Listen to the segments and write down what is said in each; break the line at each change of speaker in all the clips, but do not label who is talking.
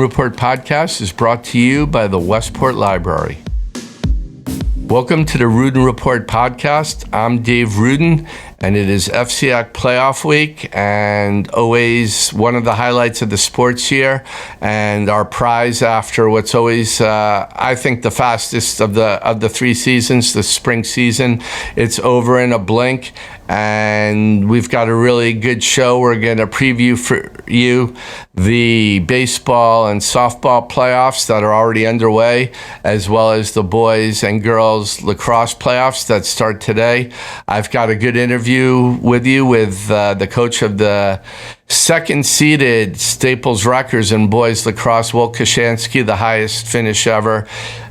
Ruden Report podcast is brought to you by the Westport Library. Welcome to the Ruden Report podcast. I'm Dave Ruden, and it is FCIAC playoff week, and always one of the highlights of the sports year, and our prize after what's always, I think, the fastest of the 3 seasons, the spring season. It's over in a blink, and we've got a really good show. We're going to preview for you the baseball and softball playoffs that are already underway, as well as the boys and girls lacrosse playoffs that start today. I've got a good interview with you with the coach of the second-seeded Staples Wreckers in boys lacrosse, Will Koshansky, the highest finish ever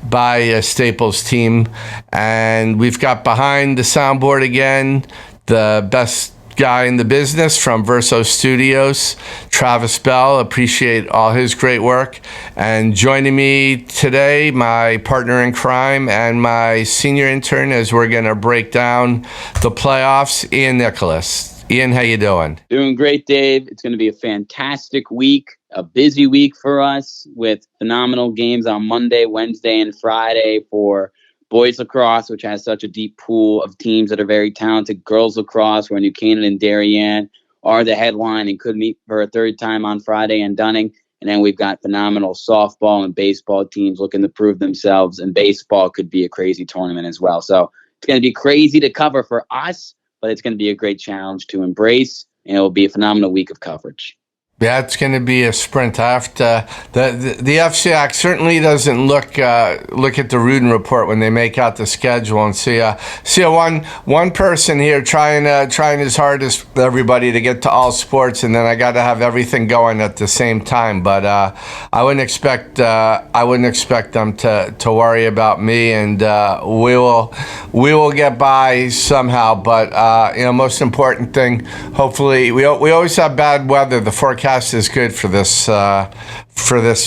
by a Staples team. And we've got behind the soundboard again the best guy in the business from Verso Studios, Travis Bell. Appreciate all his great work. And joining me today, my partner in crime and my senior intern, as we're going to break down the playoffs, Ian Nicholas. Ian, how you doing?
Doing great, Dave. It's going to be a fantastic week, a busy week for us with phenomenal games on Monday, Wednesday, and Friday for boys lacrosse, which has such a deep pool of teams that are very talented. Girls lacrosse, where New Canaan and Darien are the headline and could meet for a third time on Friday in Dunning. And then we've got phenomenal softball and baseball teams looking to prove themselves. And baseball could be a crazy tournament as well. So it's going to be crazy to cover for us, but it's going to be a great challenge to embrace. And it will be a phenomenal week of coverage.
Yeah, it's going to be a sprint. I have to, the FCIAC certainly doesn't look at the Ruden Report when they make out the schedule and see one person here trying his hardest with everybody to get to all sports, and then I got to have everything going at the same time. But I wouldn't expect them to worry about me, and we will get by somehow. But most important thing, hopefully we always have bad weather. The forecast is good for this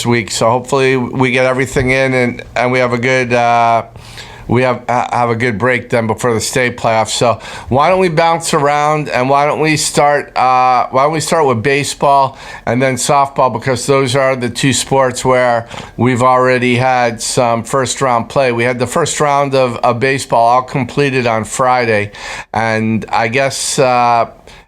week, so hopefully we get everything in and we have a good have a good break then before the state playoffs. So why don't we bounce around, and why don't we start with baseball and then softball, because those are the 2 sports where we've already had some first round play. We had the first round of baseball all completed on Friday, and I guess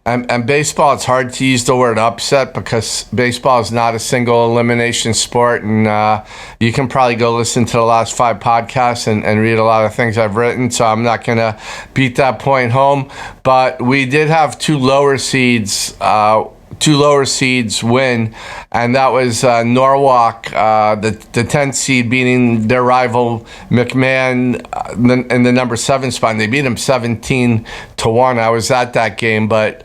and baseball, it's hard to use the word upset because baseball is not a single elimination sport. And you can probably go listen to the last 5 podcasts and read a lot of things I've written. So I'm not going to beat that point home. But we did have 2 lower seeds win, and that was Norwalk, the 10th seed, beating their rival McMahon in the number 7 spot. And they beat them 17-1. I was at that game, but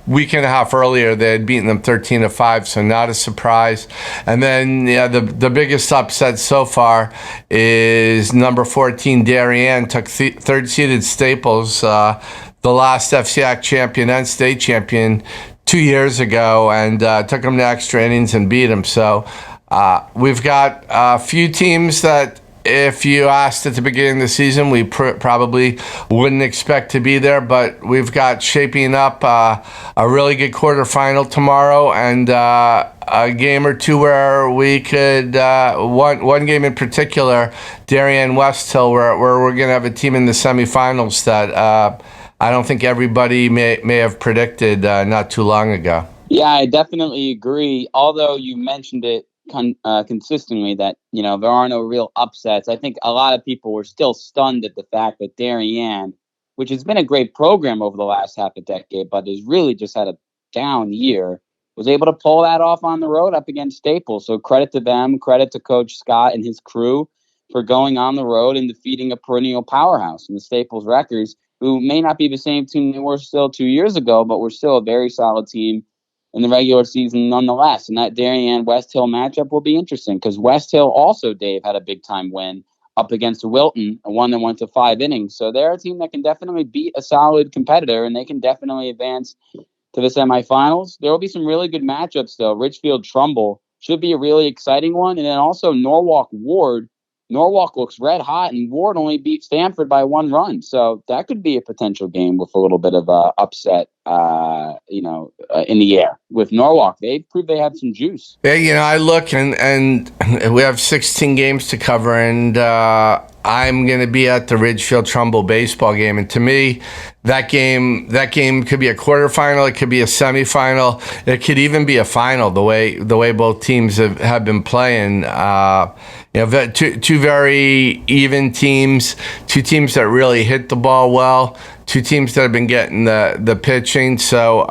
week and a half earlier they had beaten them 13-5, so not a surprise. And then the biggest upset so far is number 14 Darien took third seeded Staples, the last FCIAC champion and state champion, 2 years ago, and took them to extra innings and beat them. So we've got a few teams that, if you asked at the beginning of the season, we probably wouldn't expect to be there, but we've got shaping up a really good quarterfinal tomorrow, and a game or two where we could, one game in particular, Darien West Hill, where we're going to have a team in the semifinals that I don't think everybody may have predicted not too long ago.
Yeah, I definitely agree. Although you mentioned it consistently that, there are no real upsets. I think a lot of people were still stunned at the fact that Darien, which has been a great program over the last half a decade, but has really just had a down year, was able to pull that off on the road up against Staples. So credit to them, credit to Coach Scott and his crew for going on the road and defeating a perennial powerhouse in the Staples Wreckers, who may not be the same team they were still 2 years ago, but were still a very solid team in the regular season nonetheless. And that Darien-West Hill matchup will be interesting because West Hill also, Dave, had a big-time win up against Wilton, a one that went to 5 innings. So they're a team that can definitely beat a solid competitor, and they can definitely advance to the semifinals. There will be some really good matchups, though. Richfield-Trumbull should be a really exciting one. And then also Norwalk-Ward Norwalk looks red hot, and Ward only beat Stanford by 1 run. So that could be a potential game with a little bit of upset, in the air. With Norwalk, they proved they have some juice.
Yeah, I look and we have 16 games to cover, and I'm going to be at the Ridgefield Trumbull baseball game. And to me, that game could be a quarterfinal. It could be a semifinal. It could even be a final. The way both teams have been playing. Two very even teams. Two teams that really hit the ball well. Two teams that have been getting the pitching. So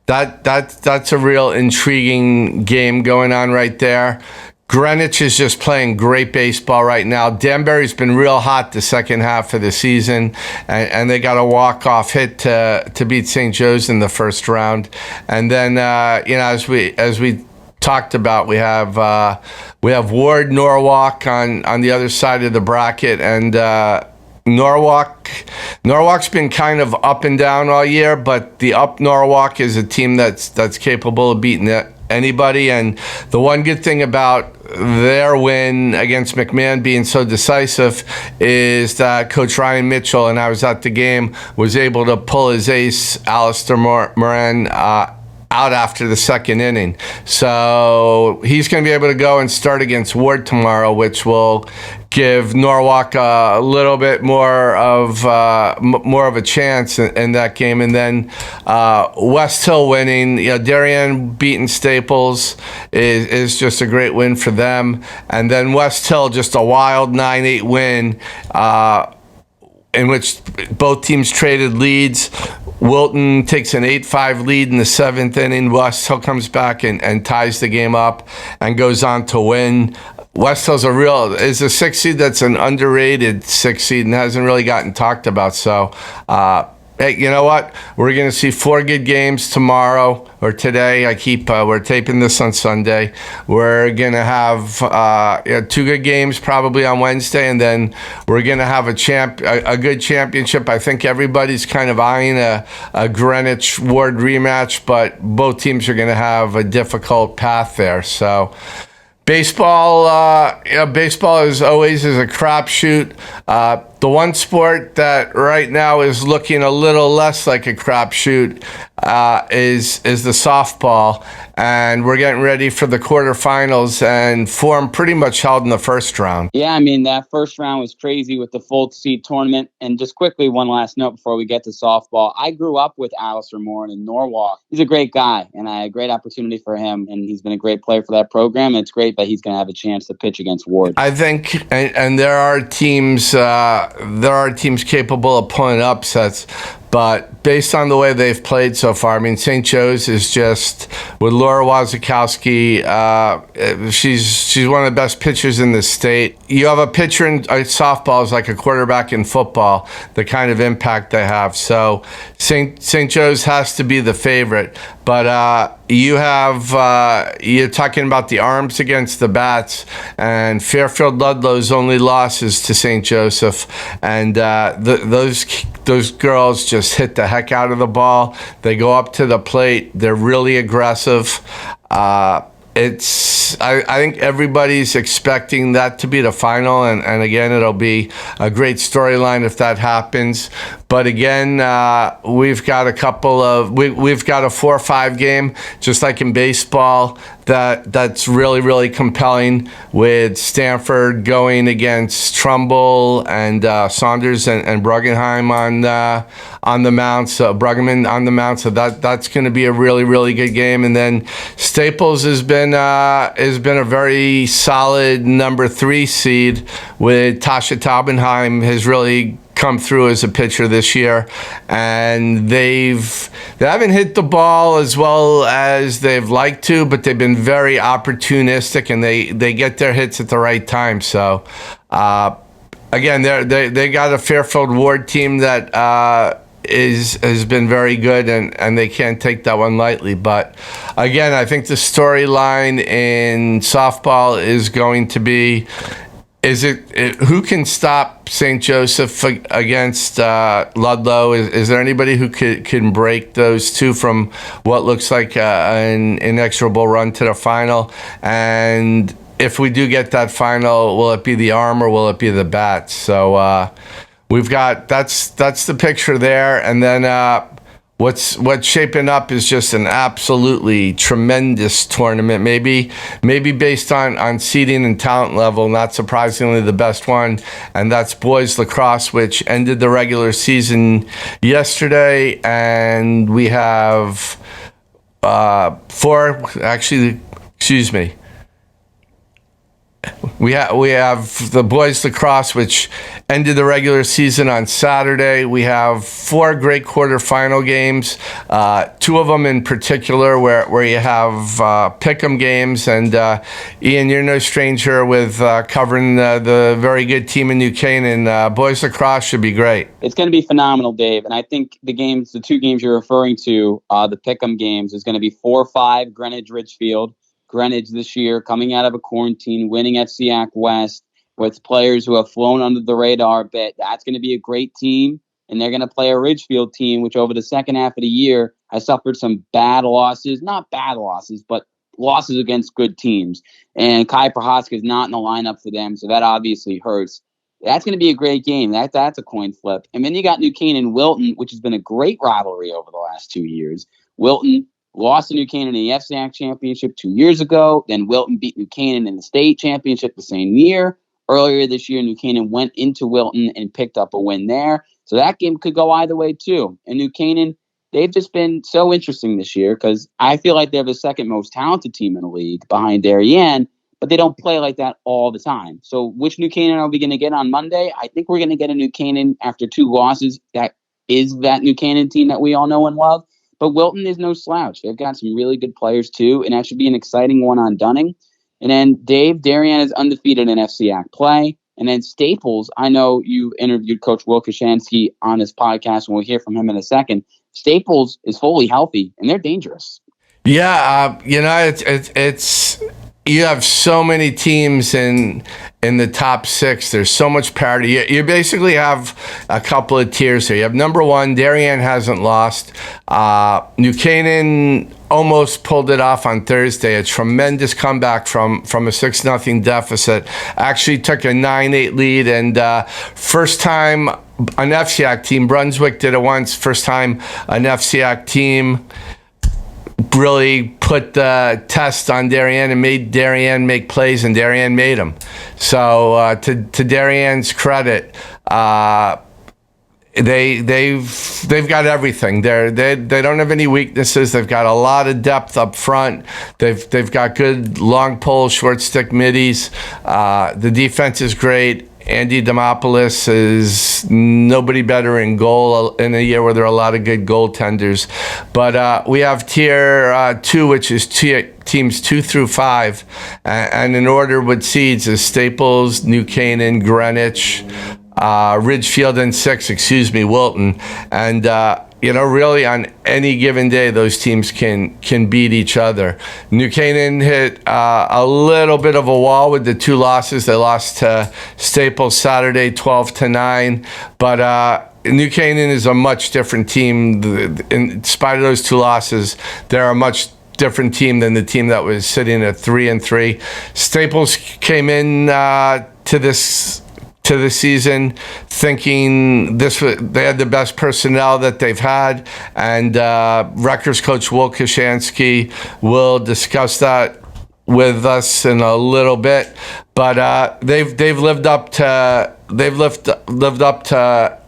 that's a real intriguing game going on right there. Greenwich is just playing great baseball right now. Danbury's been real hot the second half of the season, and they got a walk-off hit to beat St. Joe's in the first round. And then, as we talked about, we have Ward Norwalk on the other side of the bracket, and Norwalk's been kind of up and down all year, but the up Norwalk is a team that's capable of beating anybody. And the one good thing about their win against McMahon being so decisive is that Coach Ryan Mitchell, and I was at the game, was able to pull his ace, Alistair Moran, out after the second inning. So he's going to be able to go and start against Ward tomorrow, which will give Norwalk a little bit more of a chance in that game. And then West Hill winning, Darien beating Staples is just a great win for them. And then West Hill, just a wild 9-8 win in which both teams traded leads. Wilton takes an 8-5 lead in the 7th inning. West Hill comes back and ties the game up and goes on to win. West Hill's is a 6th seed that's an underrated 6th seed and hasn't really gotten talked about. So, hey, you know what? We're going to see 4 good games tomorrow or today. We're taping this on Sunday. We're going to have 2 good games probably on Wednesday, and then we're going to have a good championship. I think everybody's kind of eyeing a Greenwich Ward rematch, but both teams are going to have a difficult path there. So baseball is always a crapshoot. The one sport that right now is looking a little less like a crapshoot is the softball, and we're getting ready for the quarterfinals, and form pretty much held in the first round.
Yeah, I mean, that first round was crazy with the full seed tournament. And just quickly, one last note before we get to softball. I grew up with Alistair Moran in Norwalk. He's a great guy, and I had a great opportunity for him, and he's been a great player for that program. And it's great that he's going to have a chance to pitch against Ward.
I think, and there are teams capable of pulling upsets, but based on the way they've played so far, I mean, St. Joe's is just, with Laura Wazakowski, she's one of the best pitchers in the state. You have a pitcher in softball is like a quarterback in football, the kind of impact they have. So St. Joe's has to be the favorite. But you're talking about the arms against the bats, and Fairfield Ludlow's only loss is to St. Joseph, and those girls just hit the heck out of the ball. They go up to the plate. They're really aggressive. I think everybody's expecting that to be the final, and again, it'll be a great storyline if that happens. But again, we've got a 4-5 game, just like in baseball, that's really, really compelling, with Stanford going against Trumbull and Saunders and Bruggenheim on the mound. So Bruggeman on the mound. So that's going to be a really, really good game. And then Staples has been a very solid number 3 seed, with Tasha Taubenheim has really come through as a pitcher this year, and they haven't hit the ball as well as they've liked to, but they've been very opportunistic, and they get their hits at the right time. So again, they got a Fairfield Ward team that has been very good, and they can't take that one lightly. But again, I think the storyline in softball is going to be, who can stop St. Joseph against Ludlow? Is there anybody who can break those two from what looks like an inexorable run to the final? And if we do get that final, will it be the arm or will it be the bat? So we've got that's the picture there, and then what's shaping up is just an absolutely tremendous tournament. Maybe based on seeding and talent level, not surprisingly the best one, and that's boys lacrosse, which ended the regular season yesterday, and we have we have the boys lacrosse, which ended the regular season on Saturday. We have 4 great quarterfinal games, 2 of them in particular where you have pick'em games. And Ian, you're no stranger with covering the very good team in New Canaan. Boys lacrosse should be great.
It's going to be phenomenal, Dave. And I think the 2 games you're referring to, the pick'em games, is going to be 4-5 Greenwich Ridgefield. Greenwich this year coming out of a quarantine, winning FCIAC West with players who have flown under the radar a bit. That's going to be a great team, and they're going to play a Ridgefield team, which over the second half of the year has suffered some bad losses. Not bad losses, but losses against good teams. And Kai Prohaska is not in the lineup for them, so that obviously hurts. That's going to be a great game. That's a coin flip. And then you got New Canaan Wilton, which has been a great rivalry over the last 2 years. Wilton lost to New Canaan in the FCIAC championship 2 years ago. Then Wilton beat New Canaan in the state championship the same year. Earlier this year, New Canaan went into Wilton and picked up a win there. So that game could go either way too. And New Canaan, they've just been so interesting this year because I feel like they're the second most talented team in the league behind Darien, but they don't play like that all the time. So which New Canaan are we going to get on Monday? I think we're going to get a New Canaan after 2 losses. That is that New Canaan team that we all know and love. But Wilton is no slouch. They've got some really good players, too, and that should be an exciting one on Dunning. And then Dave, Darien is undefeated in FCIAC play. And then Staples, I know you interviewed Coach Will Koshansky on his podcast, and we'll hear from him in a second. Staples is fully healthy, and they're dangerous.
Yeah, it's you have so many teams in the top 6. There's so much parity. You basically have a couple of tiers here. You have number 1, Darien hasn't lost. New Canaan almost pulled it off on Thursday. A tremendous comeback from a 6-0 deficit. Actually took a 9-8 lead, and first time an FCIAC team, Brunswick did it once, first time an FCIAC team really put the test on Darien and made Darien make plays, and Darien made them. So to Darien's credit, they've got everything. They don't have any weaknesses. They've got a lot of depth up front. They've got good long pole, short stick middies. The defense is great. Andy Demopoulos is nobody better in goal in a year where there are a lot of good goaltenders. But we have tier 2, which is teams 2 through 5. And in order with seeds is Staples, New Canaan, Greenwich, Ridgefield, and 6, Wilton. And really on any given day, those teams can beat each other. New Canaan hit a little bit of a wall with the 2 losses. They lost to Staples Saturday 12-9, but New Canaan is a much different team. In spite of those 2 losses, they're a much different team than the team that was sitting at 3-3. Staples came in to the season thinking they had the best personnel that they've had, and Rutgers coach Will Koshansky will discuss that with us in a little bit. But they've lived up to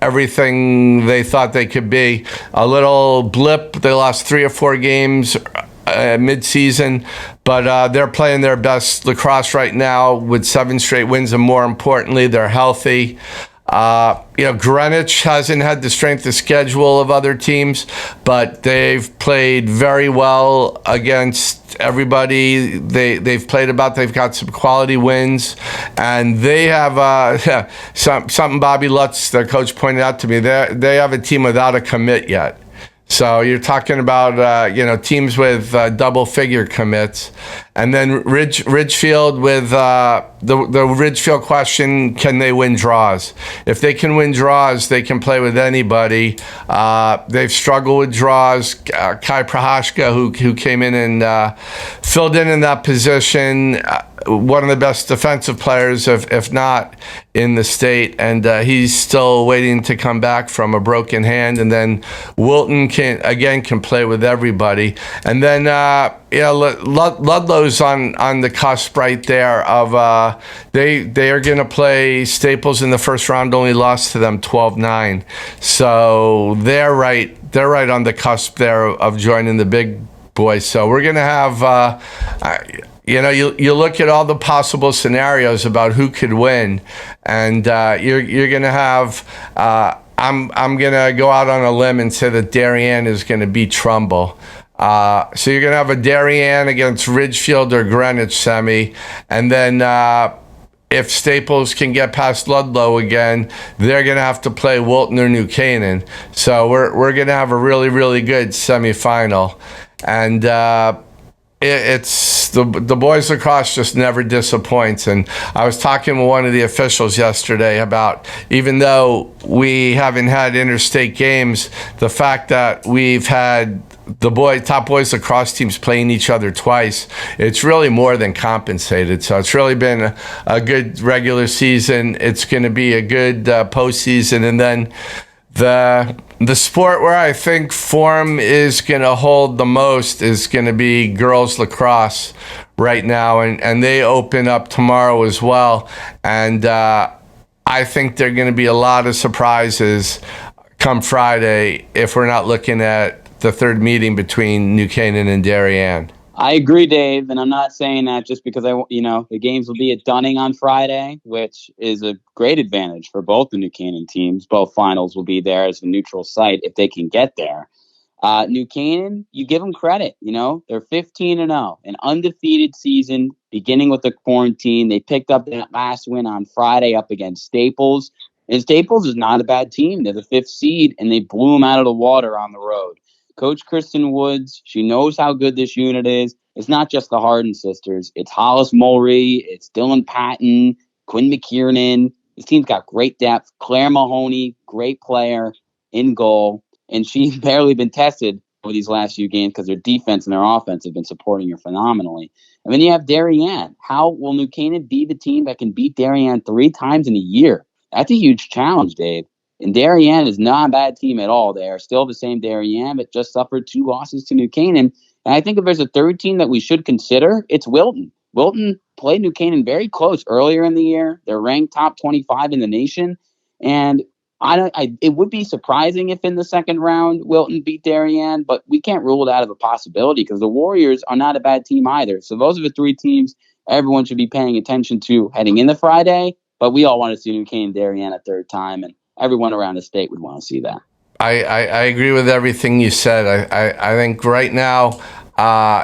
everything they thought they could be. A little blip. They lost 3 or 4 games mid-season, but they're playing their best lacrosse right now with 7 straight wins, and more importantly, they're healthy. Greenwich hasn't had the strength of schedule of other teams, but they've played very well against everybody. They've got some quality wins, and they have something Bobby Lutz, their coach, pointed out to me. They have a team without a commit yet. So you're talking about teams with double-figure commits, and then Ridgefield with the Ridgefield question: can they win draws? If they can win draws, they can play with anybody. They've struggled with draws. Kai Prohaska, who came in and filled in that position, one of the best defensive players, if not in the state, and he's still waiting to come back from a broken hand. And then Wilton can play with everybody. And then Ludlow's on the cusp right there of they are going to play Staples in the first round. Only lost to them 12-9, so they're right on the cusp there of joining the big boys. So we're going to have. You look at all the possible scenarios about who could win, and you're going to have. I'm going to go out on a limb and say that Darien is going to beat Trumbull. So you're going to have a Darien against Ridgefield or Greenwich semi, and then if Staples can get past Ludlow again, they're going to have to play Wilton or New Canaan. So we're going to have a really, really good semifinal, and it's the boys lacrosse just never disappoints. And I was talking with one of the officials yesterday about, even though we haven't had interstate games, the fact that we've had the top boys lacrosse teams playing each other twice, it's really more than compensated. So it's really been a good regular season. It's going to be a good postseason, and then the sport where I think form is going to hold the most is going to be girls lacrosse right now, and they open up tomorrow as well. And I think there are going to be a lot of surprises come Friday if we're not looking at the third meeting between New Canaan and Darien.
I agree, Dave, and I'm not saying that just because the games will be at Dunning on Friday, which is a great advantage for both the New Canaan teams. Both finals will be there as a neutral site if they can get there. New Canaan, you give them credit. They're 15-0, an undefeated season, beginning with the quarantine. They picked up that last win on Friday up against Staples, and Staples is not a bad team. They're the 5th seed, and they blew them out of the water on the road. Coach Kristen Woods, she knows how good this unit is. It's not just the Harden sisters. It's Hollis Mulry. It's Dylan Patton, Quinn McKiernan. This team's got great depth. Claire Mahoney, great player in goal. And she's barely been tested over these last few games because their defense and their offense have been supporting her phenomenally. And then you have Darien. How will New Canaan be the team that can beat Darien 3 times in a year? That's a huge challenge, Dave. And Darien is not a bad team at all. They are still the same Darien, but just suffered 2 losses to New Canaan. And I think if there's a third team that we should consider, it's Wilton. Wilton played New Canaan very close earlier in the year. They're ranked top 25 in the nation. And it would be surprising if in the second round Wilton beat Darien, but we can't rule it out of a possibility because the Warriors are not a bad team either. So those are the 3 teams everyone should be paying attention to heading into Friday. But we all want to see New Canaan Darien a third time, and everyone around the state would want to see that.
I agree with everything you said. I think right now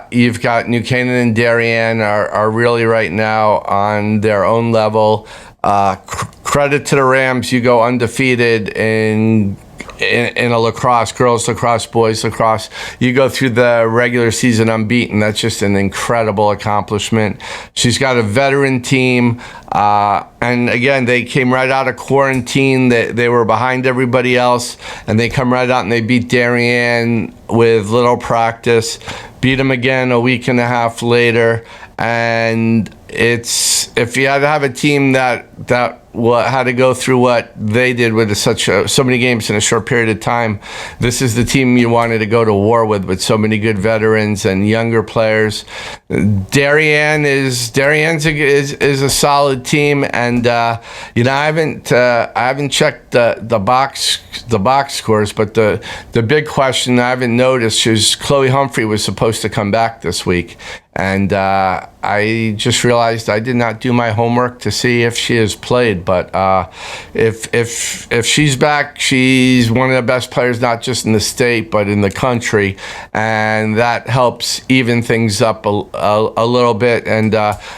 you've got New Canaan and Darien are really right now on their own level. Credit to the Rams. You go undefeated in a lacrosse, girls lacrosse, boys lacrosse. You go through the regular season unbeaten. That's just an incredible accomplishment. She's got a veteran team. And again, they came right out of quarantine. They were behind everybody else, and they come right out and they beat Darien with little practice, beat them again a week and a half later. And if you had to have a team that had to go through what they did with so many games in a short period of time, this is the team you wanted to go to war with so many good veterans and younger players. Darien is a solid team, and I haven't checked the box scores, but the big question I haven't noticed is Chloe Humphrey was supposed to come back this week. And I just realized I did not do my homework to see if she has played. But if she's back, she's one of the best players, not just in the state, but in the country. And that helps even things up a little bit. And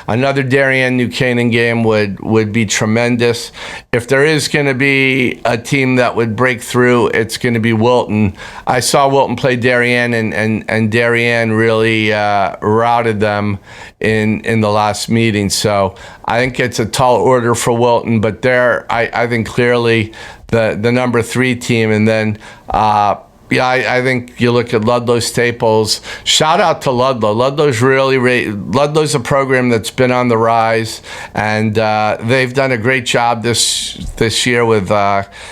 another Darien New Canaan game would be tremendous. If there is going to be a team that would break through, it's going to be Wilton. I saw Wilton play Darien, and Darien really routed them in the last meeting. So I think it's a tall order for Wilton, but they're I think clearly the number 3 team. And then Yeah, I think you look at Ludlow Staples. Shout out to Ludlow. Ludlow's a program that's been on the rise, and they've done a great job this year with.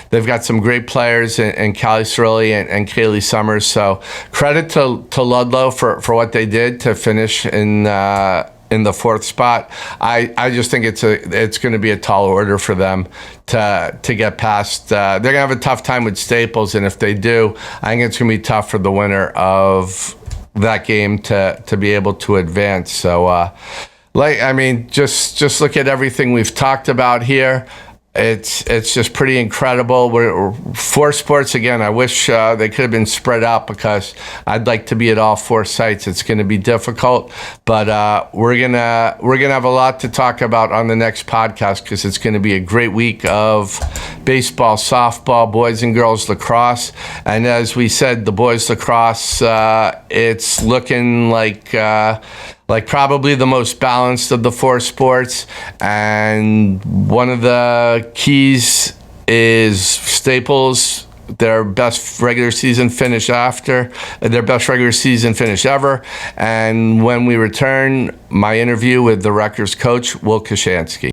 They've got some great players in Callie Cirilli and Kaylee Summers. So credit to Ludlow for what they did to finish in the fourth spot. I just think it's going to be a tall order for them to get past. They're going to have a tough time with Staples, and if they do, I think it's going to be tough for the winner of that game to be able to advance. So, just look at everything we've talked about here. It's just pretty incredible. We're four sports again. I wish they could have been spread out because I'd like to be at all four sites. It's going to be difficult, but we're gonna have a lot to talk about on the next podcast because it's going to be a great week of baseball, softball, boys and girls lacrosse, and as we said, the boys lacrosse. It's looking like probably the most balanced of the four sports. And one of the keys is Staples, their best regular season finish ever. And when we return, my interview with the Rutgers coach, Will Koshansky.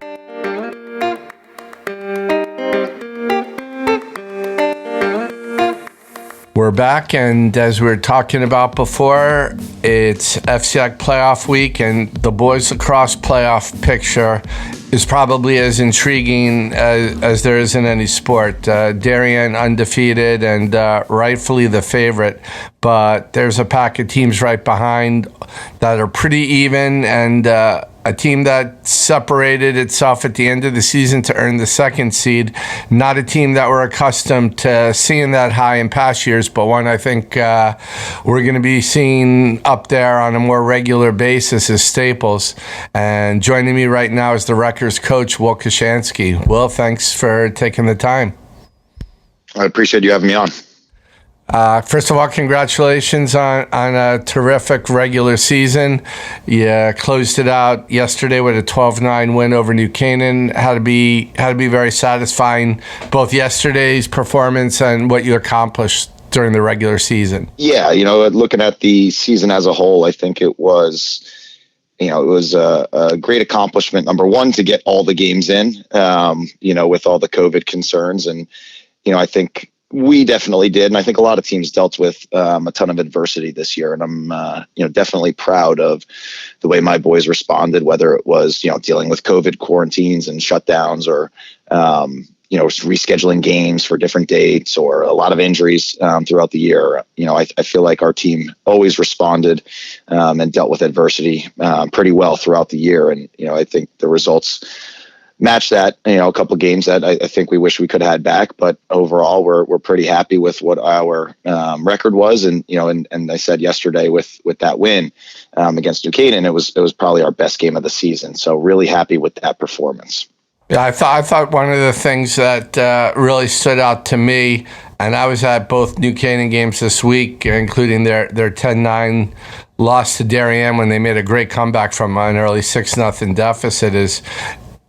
We're back, and as we were talking about before, it's FCIAC playoff week, and the boys lacrosse playoff picture is probably as intriguing as there is in any sport. Darien undefeated and rightfully the favorite, but there's a pack of teams right behind that are pretty even, and a team that separated itself at the end of the season to earn the second seed. Not a team that we're accustomed to seeing that high in past years, but one I think we're going to be seeing up there on a more regular basis is Staples. And joining me right now is the Rutgers coach, Will Koshansky. Will, thanks for taking the time.
I appreciate you having me on.
First of all, congratulations on a terrific regular season. You closed it out yesterday with a 12-9 win over New Canaan. Had to be very satisfying, both yesterday's performance and what you accomplished during the regular season. Yeah,
looking at the season as a whole, I think it was a great accomplishment. Number one, to get all the games in, with all the COVID concerns. And, I think we definitely did. And I think a lot of teams dealt with a ton of adversity this year. And I'm, definitely proud of the way my boys responded, whether it was, dealing with COVID quarantines and shutdowns or, rescheduling games for different dates or a lot of injuries throughout the year. I feel like our team always responded and dealt with adversity pretty well throughout the year. And, I think the results match that, a couple of games that I think we wish we could have had back, but overall we're pretty happy with what our record was. And, and I said yesterday with that win against New Canaan, it was probably our best game of the season. So really happy with that performance.
Yeah, I thought one of the things that really stood out to me, and I was at both New Canaan games this week, including their 10-9 loss to Darien when they made a great comeback from an early 6-0 deficit, is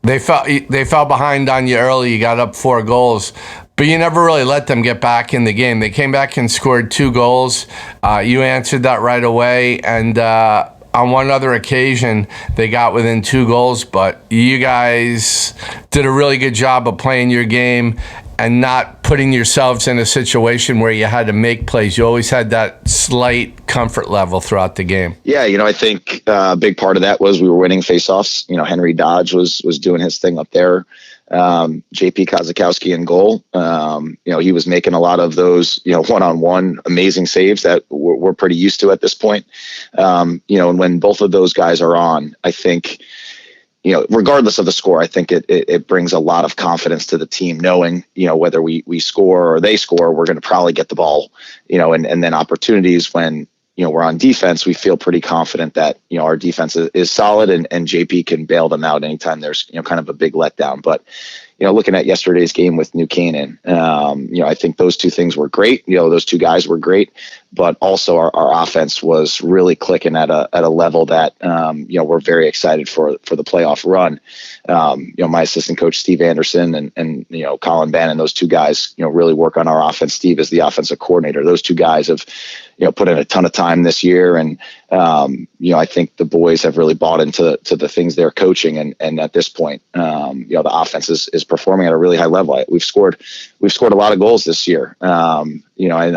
They fell behind on you early. You got up 4 goals, but you never really let them get back in the game. They came back and scored 2 goals. You answered that right away, and on one other occasion, they got within 2 goals, but you guys did a really good job of playing your game and not putting yourselves in a situation where you had to make plays. You always had that slight comfort level throughout the game.
Yeah, I think a big part of that was we were winning faceoffs. Henry Dodge was doing his thing up there. JP Kozakowski in goal. He was making a lot of those, one-on-one amazing saves that we're pretty used to at this point. And when both of those guys are on, I think, regardless of the score, I think it brings a lot of confidence to the team, knowing, whether we score or they score, we're going to probably get the ball, and then opportunities when, we're on defense, we feel pretty confident that, our defense is solid and JP can bail them out anytime there's, kind of a big letdown. But, looking at yesterday's game with New Canaan, I think those two things were great. Those two guys were great, but also our offense was really clicking at a level that, we're very excited for the playoff run. My assistant coach, Steve Anderson, and Colin Bannon, those two guys, really work on our offense. Steve is the offensive coordinator. Those two guys have, put in a ton of time this year. And, I think the boys have really bought into the things they're coaching. And at this point, the offense is performing at a really high level. We've scored a lot of goals this year. And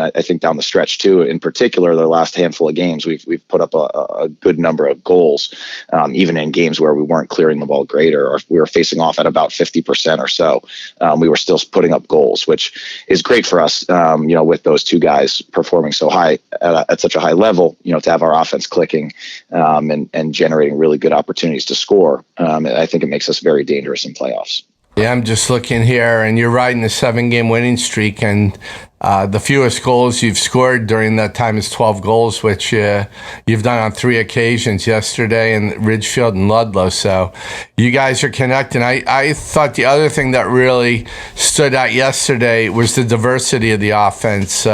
I think down the stretch too, in particular, the last handful of games, we've put up a good number of goals, even in games where we weren't clearing the ball great, or we were facing off at about 50% or so. We were still putting up goals, which is great for us, with those two guys performing so high at such a high level, to have our offense clicking and generating really good opportunities to score. I think it makes us very dangerous in playoffs.
Yeah, I'm just looking here, and you're riding a 7-game winning streak, and the fewest goals you've scored during that time is 12 goals, which you've done on 3 occasions, yesterday in Ridgefield and Ludlow. So you guys are connecting. I thought the other thing that really stood out yesterday was the diversity of the offense.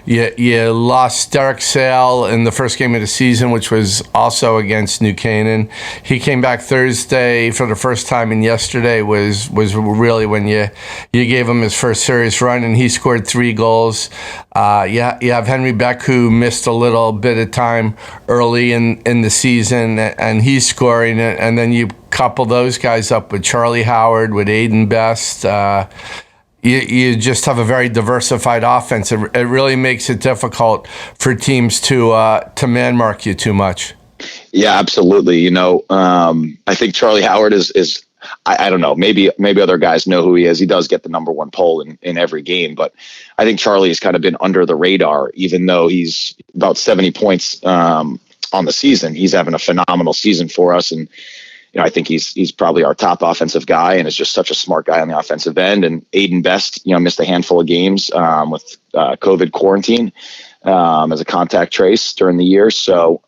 You lost Derek Sale in the first game of the season, which was also against New Canaan. He came back Thursday for the first time, and yesterday was really when you gave him his first serious run, and he scored 3 goals. You have Henry Beck, who missed a little bit of time early in the season, and he's scoring it. And then you couple those guys up with Charlie Howard, with Aiden Best. You just have a very diversified offense. It really makes it difficult for teams to man mark you too much.
Yeah, absolutely. I think Charlie Howard is I don't know, maybe other guys know who he is. He does get the number 1 poll in every game, but I think Charlie has kind of been under the radar, even though he's about 70 points on the season. He's having a phenomenal season for us. And, I think he's probably our top offensive guy, and is just such a smart guy on the offensive end. And Aiden Best, missed a handful of games with COVID quarantine as a contact trace during the year. So,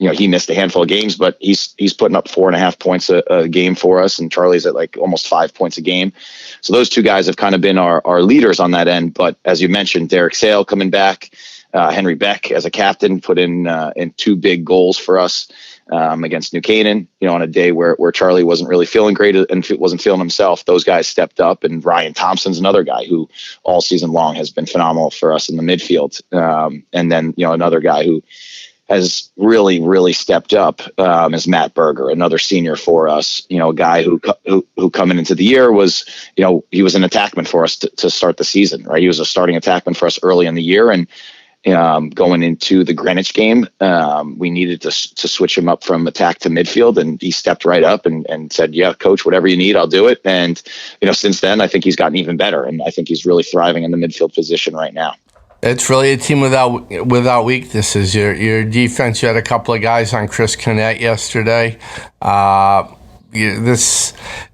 he missed a handful of games, but he's putting up 4.5 points a game for us, and Charlie's at like almost 5 points a game. So those two guys have kind of been our leaders on that end. But as you mentioned, Derek Sale coming back, Henry Beck as a captain put in 2 big goals for us against New Canaan. On a day where Charlie wasn't really feeling great and wasn't feeling himself, those guys stepped up. And Ryan Thompson's another guy who all season long has been phenomenal for us in the midfield. And then another guy who has really, really stepped up is Matt Berger, another senior for us. A guy who coming into the year was, he was an attackman for us to start the season, right? He was a starting attackman for us early in the year, and going into the Greenwich game, we needed to switch him up from attack to midfield, and he stepped right up and said, "Yeah, coach, whatever you need, I'll do it." And since then, I think he's gotten even better, and I think he's really thriving in the midfield position right now.
It's really a team without weaknesses. Your defense, you had a couple of guys on Chris Connett yesterday.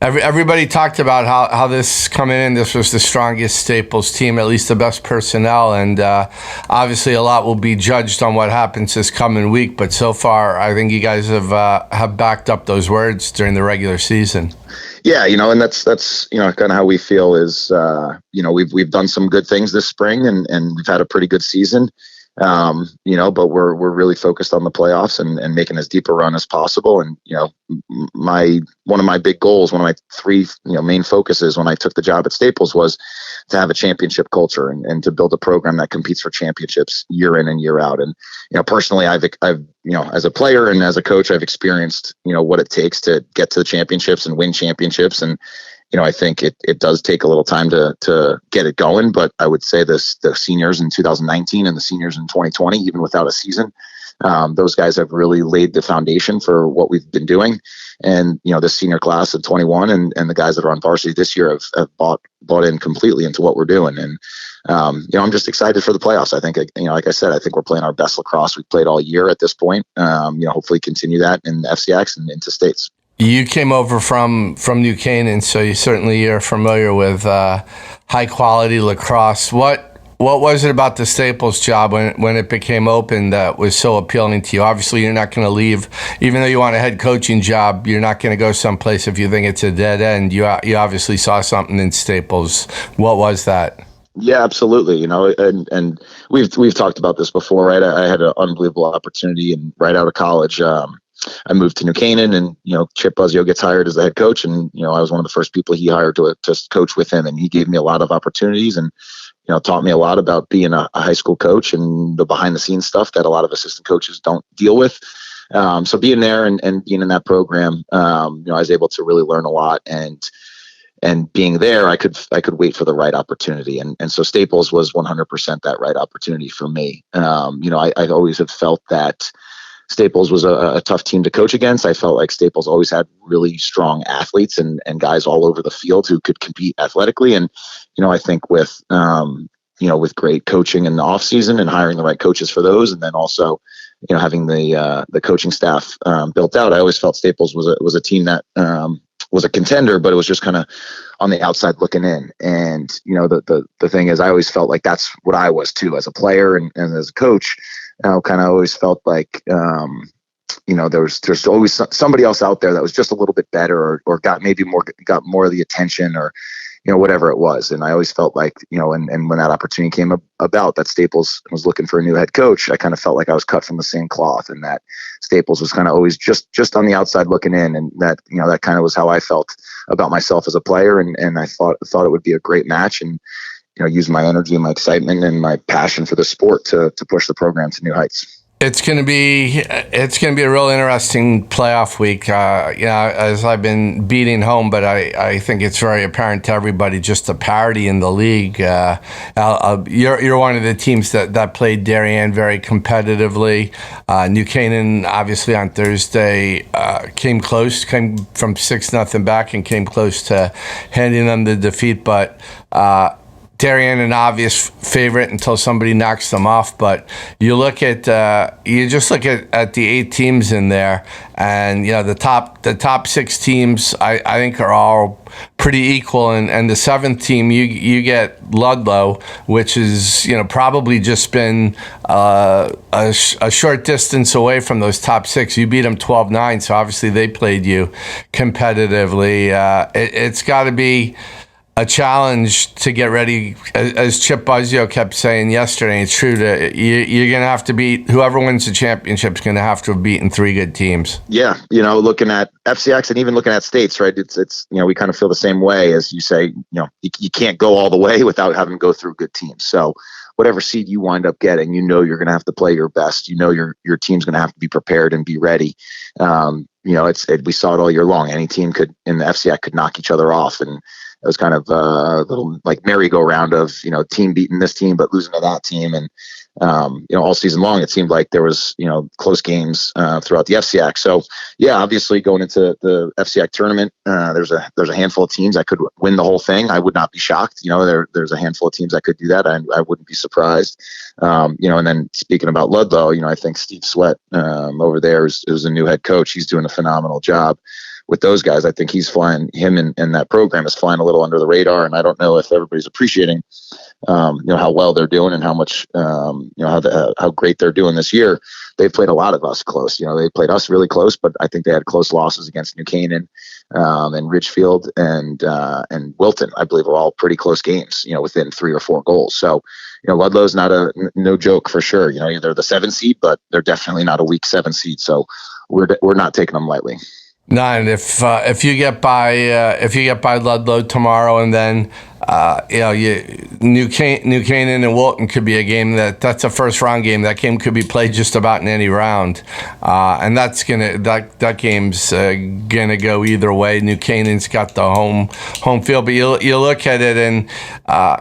Everybody talked about how this coming in, this was the strongest Staples team, at least the best personnel, and obviously a lot will be judged on what happens this coming week. But so far, I think you guys have backed up those words during the regular season.
Yeah, and that's kind of how we feel is, we've done some good things this spring, and we've had a pretty good season. But we're really focused on the playoffs and making as deep a run as possible. And, one of my big goals, one of my 3, main focuses when I took the job at Staples was to have a championship culture and to build a program that competes for championships year in and year out. And, personally, I've as a player and as a coach, I've experienced, what it takes to get to the championships and win championships. And, I think it does take a little time to get it going, but I would say the seniors in 2019 and the seniors in 2020, even without a season, those guys have really laid the foundation for what we've been doing. And, the senior class of 21 and the guys that are on varsity this year have bought in completely into what we're doing. And, I'm just excited for the playoffs. I think, like I said, I think we're playing our best lacrosse we've played all year at this point. Hopefully continue that in the FCIACs and into states.
You came over from New Canaan, so you certainly are familiar with high quality lacrosse. What What was it about the Staples job when it became open that was so appealing to you? Obviously, you're not going to leave, even though you want a head coaching job. You're not going to go someplace if you think it's a dead end. You obviously saw something in Staples. What was that?
Yeah, absolutely. You know, and we've talked about this before, right? I had an unbelievable opportunity, and right out of college, I moved to New Canaan, and Chip Buzzio gets hired as the head coach, and I was one of the first people he hired to coach with him, and he gave me a lot of opportunities, and taught me a lot about being a high school coach and the behind the scenes stuff that a lot of assistant coaches don't deal with. So being there and being in that program, I was able to really learn a lot, and being there, I could wait for the right opportunity, and so Staples was 100% that right opportunity for me. I always have felt that Staples was a tough team to coach against. I felt like Staples always had really strong athletes and guys all over the field who could compete athletically. And, I think with great coaching in the off season and hiring the right coaches for those, and then also, having the coaching staff built out, I always felt Staples was a team that was a contender, but it was just kind of on the outside looking in. And, the thing is, I always felt like that's what I was too, as a player and as a coach. I kind of always felt like, there's always somebody else out there that was just a little bit better or got more of the attention or, whatever it was. And I always felt like, and when that opportunity came about that Staples was looking for a new head coach, I kind of felt like I was cut from the same cloth, and that Staples was kind of always just on the outside looking in. And that, that kind of was how I felt about myself as a player. And I thought it would be a great match, and, use my energy and my excitement and my passion for the sport to push the program to new heights.
It's going to be a real interesting playoff week. As I've been beating home, but I think it's very apparent to everybody just the parity in the league. You're one of the teams that played Darien very competitively. New Canaan, obviously on Thursday, came from 6-0 back and came close to handing them the defeat, but. Darien an obvious favorite until somebody knocks them off, but you just look at the 8 teams in there, and the top 6 teams I think are all pretty equal, and the 7th team you get Ludlow, which is probably just been a short distance away from those top 6. You beat them 12-9, so obviously they played you competitively. It's got to be a challenge to get ready, as Chip Buzzio kept saying yesterday. It's true that you're going to have to beat whoever wins the championship is going to have to have beaten 3 good teams.
Yeah, looking at FCIAC and even looking at states, right? It's we kind of feel the same way as you say. You can't go all the way without having to go through good teams. So whatever seed you wind up getting, you're going to have to play your best. Your team's going to have to be prepared and be ready. We saw it all year long. Any team in the FCIAC could knock each other off, and it was kind of a little like merry-go-round of, team beating this team, but losing to that team. And, all season long, it seemed like there was, close games throughout the FCIAC. So, yeah, obviously going into the FCIAC tournament, there's a handful of teams that could win the whole thing. I would not be shocked. There's a handful of teams that could do that. I wouldn't be surprised. And then speaking about Ludlow, I think Steve Sweat over there is a new head coach. He's doing a phenomenal job with those guys. I think he's flying, him and that program is flying a little under the radar. And I don't know if everybody's appreciating, how well they're doing and how much, how great they're doing this year. They've played a lot of us close. They played us really close, but I think they had close losses against New Canaan, and Ridgefield and Wilton. I believe are all pretty close games, within 3 or 4 goals. So, Ludlow's no joke for sure. They're the 7 seed, but they're definitely not a weak 7 seed. So we're not taking them lightly.
No, and if you get by Ludlow tomorrow, and then New Canaan and Wilton could be a game that's a first round game. That game could be played just about in any round, and that game's gonna go either way. New Canaan's got the home field, but you look at it, and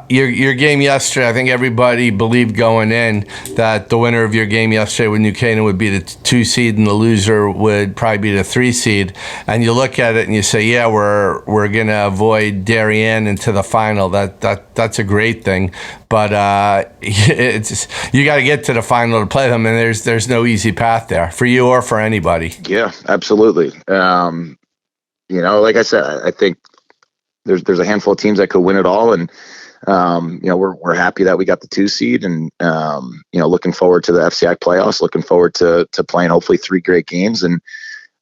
your game yesterday, I think everybody believed going in that the winner of your game yesterday with New Canaan would be the 2 seed and the loser would probably be the 3 seed. And you look at it and you say, yeah, we're gonna avoid Darien into the final. That's a great thing, but you got to get to the final to play them, and there's no easy path there for you or for anybody.
Yeah, absolutely. Like I said, I think there's a handful of teams that could win it all, and we're happy that we got the 2 seed, and looking forward to the FCIAC playoffs. Looking forward to playing hopefully 3 great games, and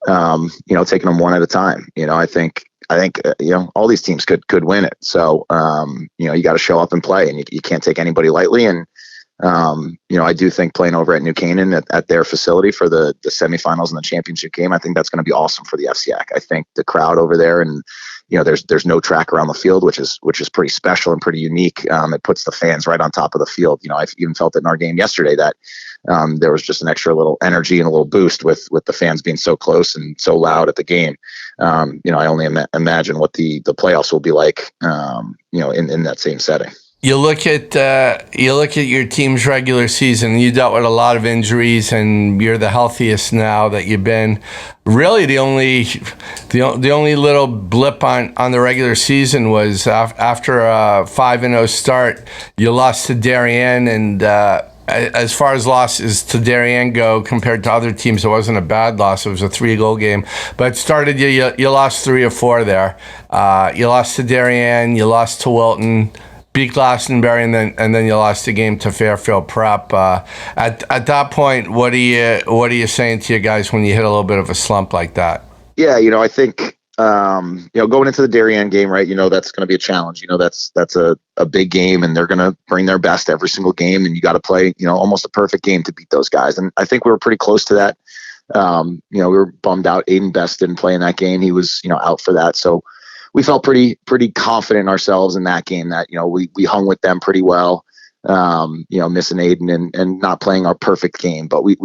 taking them one at a time. I think all these teams could win it. So you got to show up and play, and you can't take anybody lightly. And I do think playing over at New Canaan at their facility for the semifinals and the championship game, I think that's going to be awesome for the FCIAC. I think the crowd over there, and there's no track around the field, which is pretty special and pretty unique. It puts the fans right on top of the field. I've even felt it in our game yesterday that there was just an extra little energy and a little boost with the fans being so close and so loud at the game. I only imagine what the playoffs will be like, in that same setting.
You look at your team's regular season. You dealt with a lot of injuries, and you're the healthiest now that you've been. Really, the only little blip on the regular season was after a 5-0 start. You lost to Darien, and as far as losses to Darien go, compared to other teams, it wasn't a bad loss. It was a 3-goal game, but it started you lost 3 or 4 there. You lost to Darien, you lost to Wilton, beat Glastonbury, and then you lost the game to Fairfield Prep. At that point, what are you saying to your guys when you hit a little bit of a slump like that?
Yeah, I think going into the Darien game, right? That's going to be a challenge. That's a big game, and they're going to bring their best every single game, and you got to play almost a perfect game to beat those guys. And I think we were pretty close to that. We were bummed out. Aiden Best didn't play in that game. He was out for that, so we felt pretty confident in ourselves in that game that, we hung with them pretty well, missing Aiden and not playing our perfect game, but we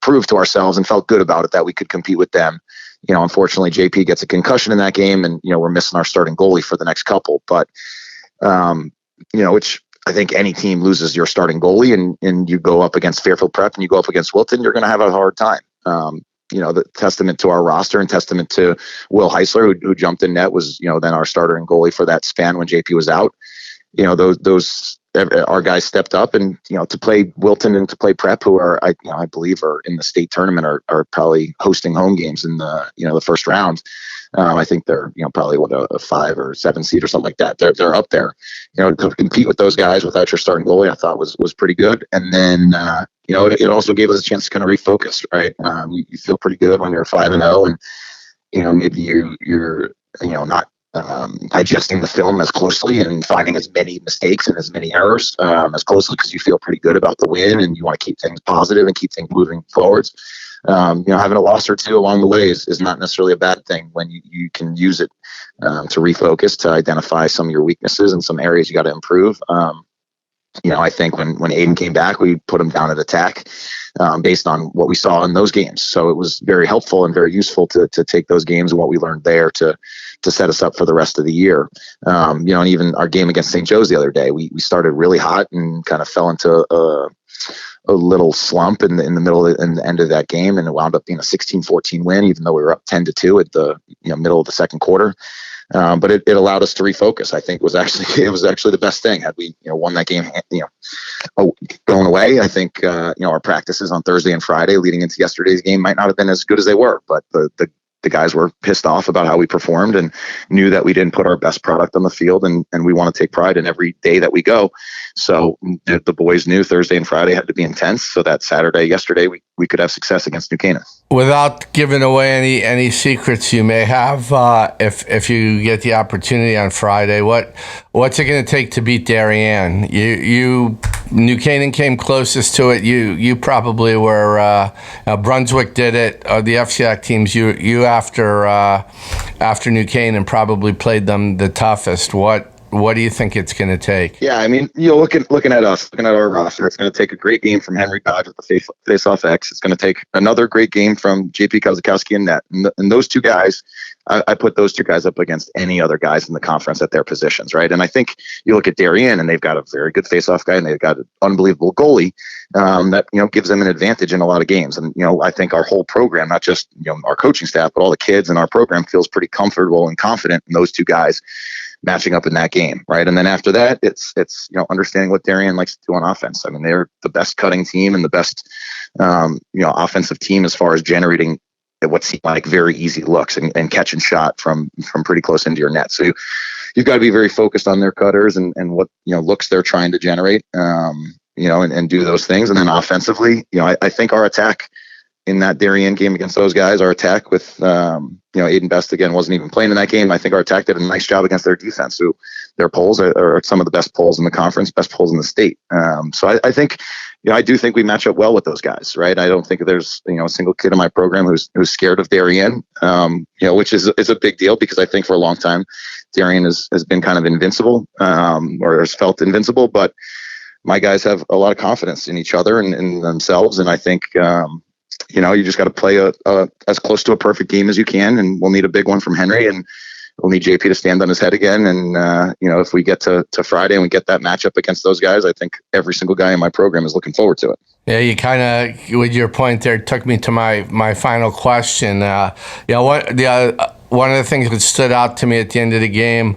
proved to ourselves and felt good about it that we could compete with them. Unfortunately JP gets a concussion in that game, and, we're missing our starting goalie for the next couple, but, which I think any team loses your starting goalie, and you go up against Fairfield Prep and you go up against Wilton, you're going to have a hard time. The testament to our roster and testament to Will Heisler, who jumped in net, was, then our starter and goalie for that span when JP was out. Those our guys stepped up, and, to play Wilton and to play Prep, who are, I believe are in the state tournament, are probably hosting home games in the first round. I think they're, probably a 5 or 7 seed or something like that. They're up there, to compete with those guys without your starting goalie, I thought was pretty good. And then, it also gave us a chance to kind of refocus, right? You feel pretty good when you're 5-0, and, maybe you're not digesting the film as closely and finding as many mistakes and as many errors as closely, because you feel pretty good about the win and you want to keep things positive and keep things moving forwards. Having a loss or 2 along the way is not necessarily a bad thing when you can use it to refocus, to identify some of your weaknesses and some areas you got to improve. I think when Aiden came back, we put him down at attack based on what we saw in those games. So it was very helpful and very useful to take those games and what we learned there to set us up for the rest of the year. And even our game against St. Joe's the other day, we started really hot and kind of fell into a little slump in the middle and the end of that game, and it wound up being a 16-14 win, even though we were up 10-2 at the middle of the second quarter. But it allowed us to refocus. I think it was actually the best thing. Had we won that game, going away, I think our practices on Thursday and Friday leading into yesterday's game might not have been as good as they were. But the guys were pissed off about how we performed and knew that we didn't put our best product on the field, and we want to take pride in every day that we go. So the boys knew Thursday and Friday had to be intense, so that yesterday, we could have success against New Canaan. Without
giving away any secrets you may have, if you get the opportunity on Friday, what's it going to take to beat Darien? You New Canaan came closest to it. You probably were. Brunswick did it. The FCIAC teams. You after New Canaan probably played them the toughest. What do you think it's going to take?
Yeah, I mean, looking at us, looking at our roster, it's going to take a great game from Henry Dodge at the face-off X. It's going to take another great game from JP Kozakowski in net. And those 2 guys, I put those 2 guys up against any other guys in the conference at their positions, right? And I think you look at Darien, and they've got a very good face-off guy, and they've got an unbelievable goalie that gives them an advantage in a lot of games. And I think our whole program, not just our coaching staff, but all the kids in our program, feels pretty comfortable and confident in those 2 guys matching up in that game, right? And then after that, it's understanding what Darien likes to do on offense. I mean, they're the best cutting team and the best offensive team as far as generating what seem like very easy looks and catch and shot from pretty close into your net. So you've got to be very focused on their cutters and what, looks they're trying to generate, and do those things. And then offensively, I think our attack in that Darien game against those guys, our attack with, Aiden Best again wasn't even playing in that game. I think our attack did a nice job against their defense, who their polls are some of the best polls in the conference, best polls in the state. So I think, I do think we match up well with those guys, right? I don't think there's, a single kid in my program who's scared of Darien, which is a big deal, because I think for a long time, Darien has been kind of invincible, or has felt invincible, but my guys have a lot of confidence in each other and in themselves. And I think, you just got to play as close to a perfect game as you can, and we'll need a big one from Henry, and we'll need JP to stand on his head again. And, if we get to Friday and we get that matchup against those guys, I think every single guy in my program is looking forward to it.
Yeah, you kind of, with your point there, took me to my final question. One of the things that stood out to me at the end of the game,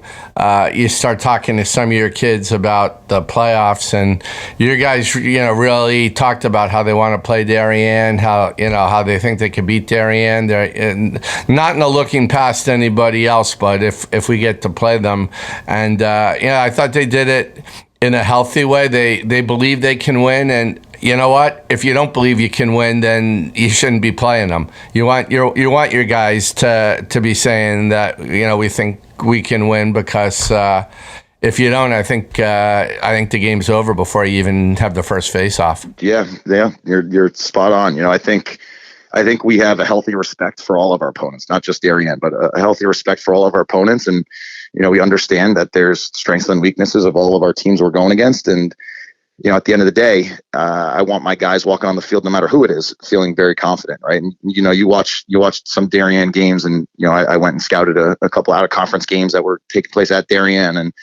you start talking to some of your kids about the playoffs, and your guys, really talked about how they want to play Darien, how they think they could beat Darien. They're not in a looking past anybody else, but if we get to play them, and I thought they did it in a healthy way. They believe they can win, and you know what? If you don't believe you can win, then you shouldn't be playing them. You want your guys to be saying that we think we can win, because if you don't, I think the game's over before you even have the first face-off.
Yeah, you're spot on. I think we have a healthy respect for all of our opponents, not just Darien, but a healthy respect for all of our opponents, and we understand that there's strengths and weaknesses of all of our teams we're going against, and at the end of the day, I want my guys walking on the field, no matter who it is, feeling very confident, right? And, you watch some Darien games, and, I went and scouted a couple out of conference games that were taking place at Darien, and,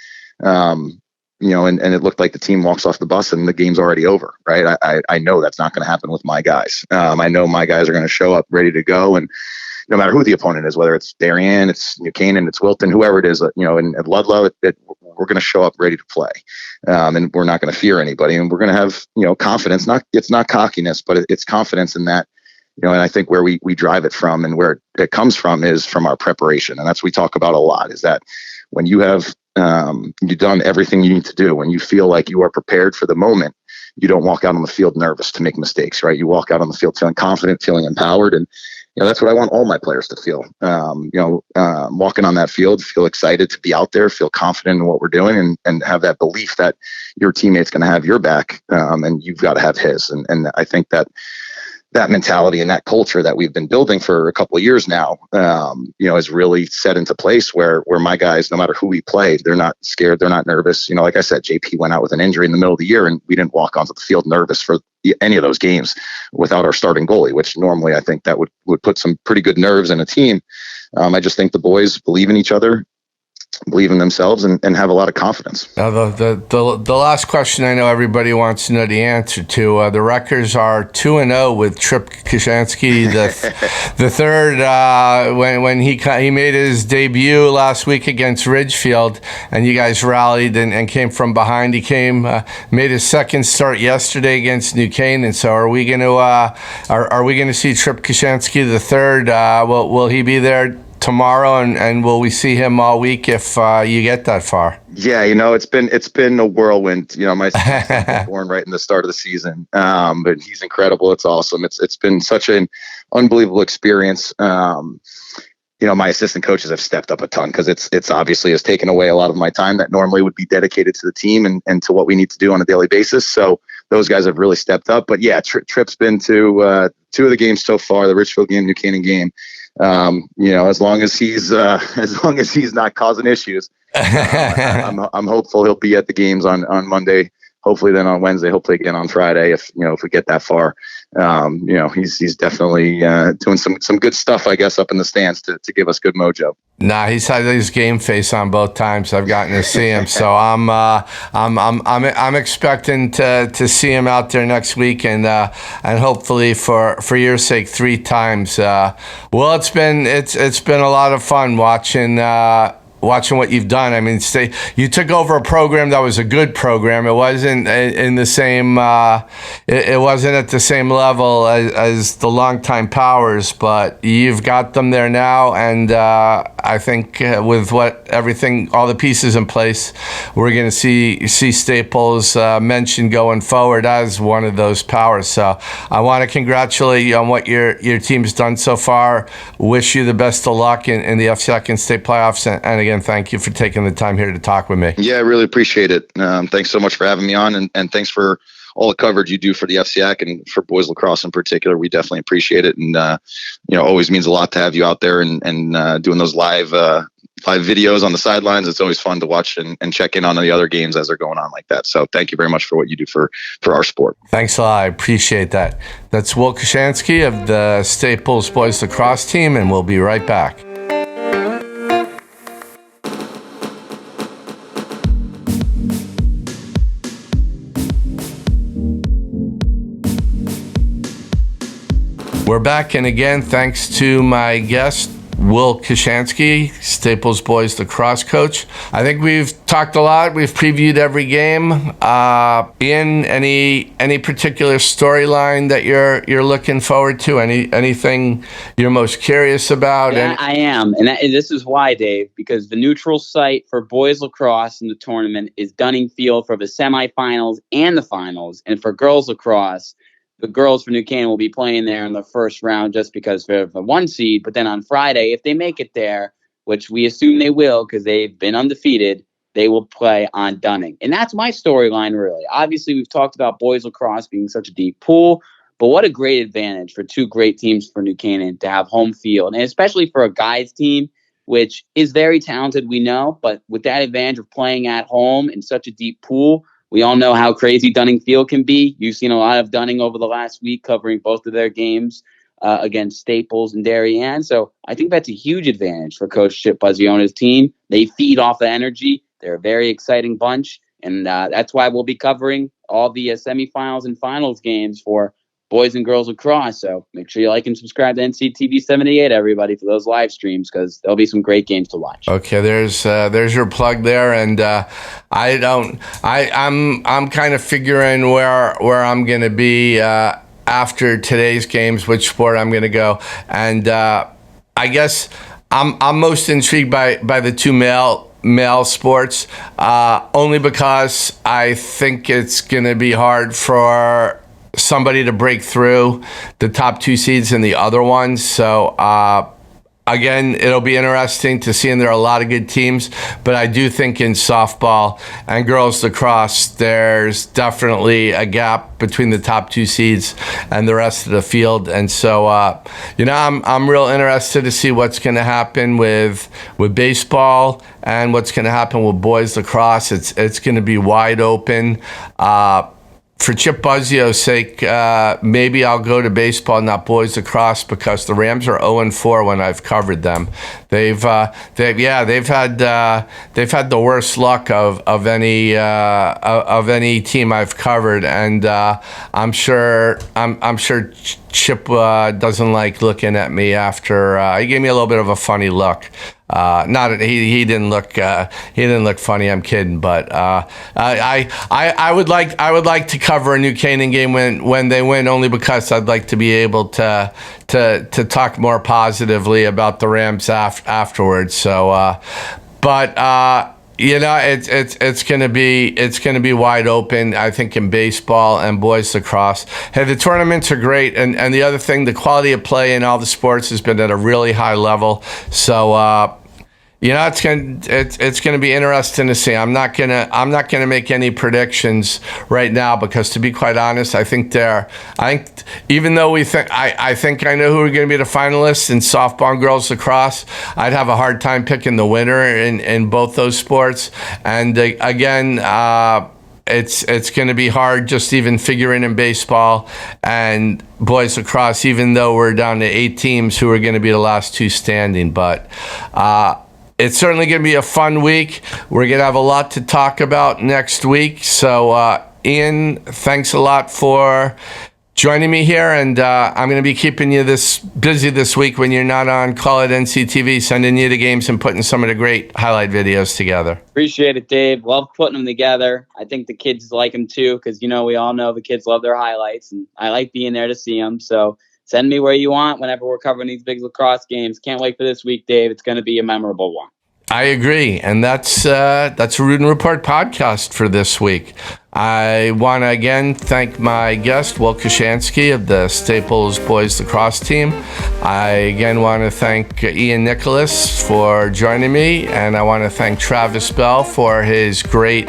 and it looked like the team walks off the bus and the game's already over, right? I know that's not going to happen with my guys. I know my guys are going to show up ready to go, and no matter who the opponent is, whether it's Darien, it's New Canaan, it's Wilton, whoever it is, in Ludlow, we're going to show up ready to play, and we're not going to fear anybody, and we're going to have confidence. It's not cockiness, but it's confidence in that. And I think where we drive it from and where it comes from is from our preparation, and that's what we talk about a lot. Is that when you have you've done everything you need to do, when you feel like you are prepared for the moment, you don't walk out on the field nervous to make mistakes, right? You walk out on the field feeling confident, feeling empowered, and that's what I want all my players to feel. Walking on that field, feel excited to be out there, feel confident in what we're doing, and have that belief that your teammate's going to have your back, and you've got to have his. And I think that mentality and that culture that we've been building for a couple of years now, is really set into place where my guys, no matter who we play, they're not scared, they're not nervous. Like I said, JP went out with an injury in the middle of the year, and we didn't walk onto the field nervous for any of those games without our starting goalie, which normally I think that would put some pretty good nerves in a team. I just think the boys believe in each other, believe in themselves, and have a lot of confidence.
Now, the last question I know everybody wants to know the answer to. The Wreckers are 2-0 with Trip Koshansky, the third, when he made his debut last week against Ridgefield, and you guys rallied and came from behind. He made his second start yesterday against New Canaan. So are we going to see Trip Koshansky the third? Will he be there tomorrow, and will we see him all week if you get that far?
Yeah, it's been a whirlwind. My son was born right in the start of the season, but he's incredible. It's awesome. It's been such an unbelievable experience. My assistant coaches have stepped up a ton, because it's obviously has taken away a lot of my time that normally would be dedicated to the team and to what we need to do on a daily basis. So those guys have really stepped up. But yeah, Trip's been to two of the games so far, the Richfield game, New Canaan game. As long as he's not causing issues, I'm hopeful he'll be at the games on Monday. Hopefully then on Wednesday, hopefully again on Friday, if we get that far. He's definitely doing some good stuff, I guess, up in the stands to give us good mojo.
Nah, he's had his game face on both times I've gotten to see him, so I'm expecting to see him out there next week, and hopefully for your sake 3 times. Well, it's been a lot of fun watching what you've done. I mean, you took over a program that was a good program. It wasn't in the same. It wasn't at the same level as the longtime Powers, but you've got them there now, and I think with all the pieces in place, we're going to see Staples mentioned going forward as one of those powers. So I want to congratulate you on what your team's done so far. Wish you the best of luck in the FCIAC and state playoffs. And again, thank you for taking the time here to talk with me.
Yeah, I really appreciate it. Thanks so much for having me on, and thanks for all the coverage you do for the FCIAC and for boys lacrosse in particular. We definitely appreciate it, and always means a lot to have you out there and doing those live videos on the sidelines. It's always fun to watch and check in on the other games as they're going on like that. So thank you very much for what you do for our sport.
Thanks a lot. I appreciate that. That's Will Koshansky of the Staples boys lacrosse team, and we'll be right back. We're back, and again, thanks to my guest, Will Koshansky, Staples boys lacrosse coach. I think we've talked a lot. We've previewed every game. Ian, any particular storyline that you're looking forward to? Anything you're most curious about?
Yeah, I am, and this is why, Dave, because the neutral site for boys lacrosse in the tournament is Dunning Field for the semifinals and the finals, and for girls lacrosse, the girls for New Canaan will be playing there in the first round just because they're the 1 seed. But then on Friday, if they make it there, which we assume they will because they've been undefeated, they will play on Dunning. And that's my storyline, really. Obviously, we've talked about boys lacrosse being such a deep pool, but what a great advantage for two great teams for New Canaan to have home field, and especially for a guys team, which is very talented, we know, but with that advantage of playing at home in such a deep pool, we all know how crazy Dunning Field can be. You've seen a lot of Dunning over the last week covering both of their games against Staples and Darien. So I think that's a huge advantage for Coach Chip Buzziona's team. They feed off the energy. They're a very exciting bunch. And that's why we'll be covering all the semifinals and finals games for boys and girls lacrosse. So make sure you like and subscribe to NCTV 78, everybody, for those live streams, because there'll be some great games to watch.
Okay, there's your plug there, and I'm kind of figuring where I'm going to be after today's games, which sport I'm going to go, and I guess I'm most intrigued by the two male sports, only because I think it's going to be hard for somebody to break through the top 2 seeds in the other ones. So again, it'll be interesting to see, and there are a lot of good teams, but I do think in softball and girls lacrosse, there's definitely a gap between the top 2 seeds and the rest of the field. And so, I'm real interested to see what's going to happen with baseball and what's going to happen with boys lacrosse. It's going to be wide open. For Chip Buzzio's sake, maybe I'll go to baseball, not boys lacrosse, because the Rams are 0-4 when I've covered them. They've had the worst luck of any team I've covered, and I'm sure Chip doesn't like looking at me after he gave me a little bit of a funny look. He didn't look funny. I'm kidding, but I would like to cover a New Canaan game when they win, only because I'd like to be able to talk more positively about the Rams afterwards. So, it's gonna be wide open, I think, in baseball and boys lacrosse. Hey, the tournaments are great, and the other thing, the quality of play in all the sports has been at a really high level. So it's gonna be interesting to see. I'm not gonna make any predictions right now, because, to be quite honest, I think even though I think I know who are gonna be the finalists in softball and girls lacrosse, I'd have a hard time picking the winner in both those sports. And again, it's going to be hard just even figuring in baseball and boys lacrosse, even though we're down to 8 teams who are going to be the last 2 standing. But it's certainly going to be a fun week. We're going to have a lot to talk about next week. So, Ian, thanks a lot for joining me here, and I'm going to be keeping you busy this week when you're not on call at NCTV, sending you the games and putting some of the great highlight videos together.
Appreciate it, Dave. Love putting them together. I think the kids like them too, because we all know the kids love their highlights, and I like being there to see them. So send me where you want whenever we're covering these big lacrosse games. Can't wait for this week, Dave. It's going to be a memorable one.
I agree, and that's a Ruden Report podcast for this week. I want to again thank my guest, Will Koshansky of the Staples Boys Lacrosse team. I again want to thank Ian Nicholas for joining me, and I want to thank Travis Bell for his great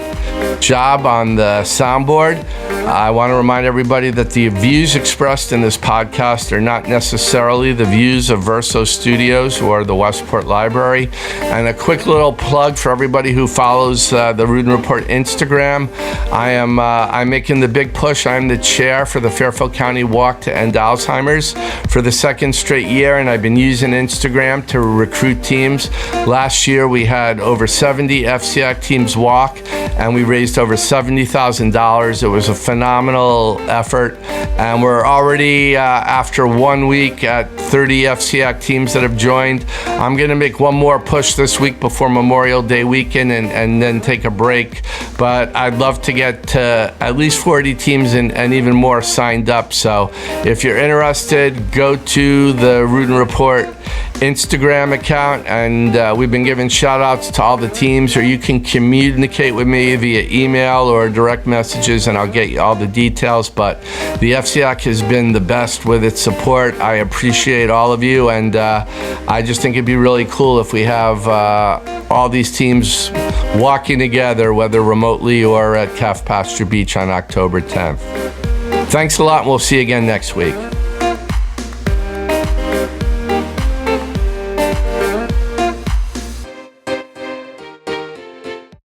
job on the soundboard. I want to remind everybody that the views expressed in this podcast are not necessarily the views of Verso Studios or the Westport Library. And a quick little plug for everybody who follows the Ruden Report Instagram. I'm making the big push. I'm the chair for the Fairfield County Walk to End Alzheimer's for the second straight year, and I've been using Instagram to recruit teams. Last year we had over 70 FCIAC teams walk, and we raised over $70,000. It was a phenomenal effort, and we're already after 1 week at 30 FCIAC teams that have joined. I'm going to make one more push this week before Memorial Day weekend and then take a break, but I'd love to get to at least 40 teams and even more signed up. So if you're interested, go to the Ruden Report Instagram account, and we've been giving shout outs to all the teams, or you can communicate with me via email or direct messages and I'll get you all the details. But the FCIAC has been the best with its support. I appreciate all of you, and I just think it'd be really cool if we have all these teams walking together, whether remotely or at Calf Pasture Beach on October 10th. Thanks a lot, and we'll see you again next week.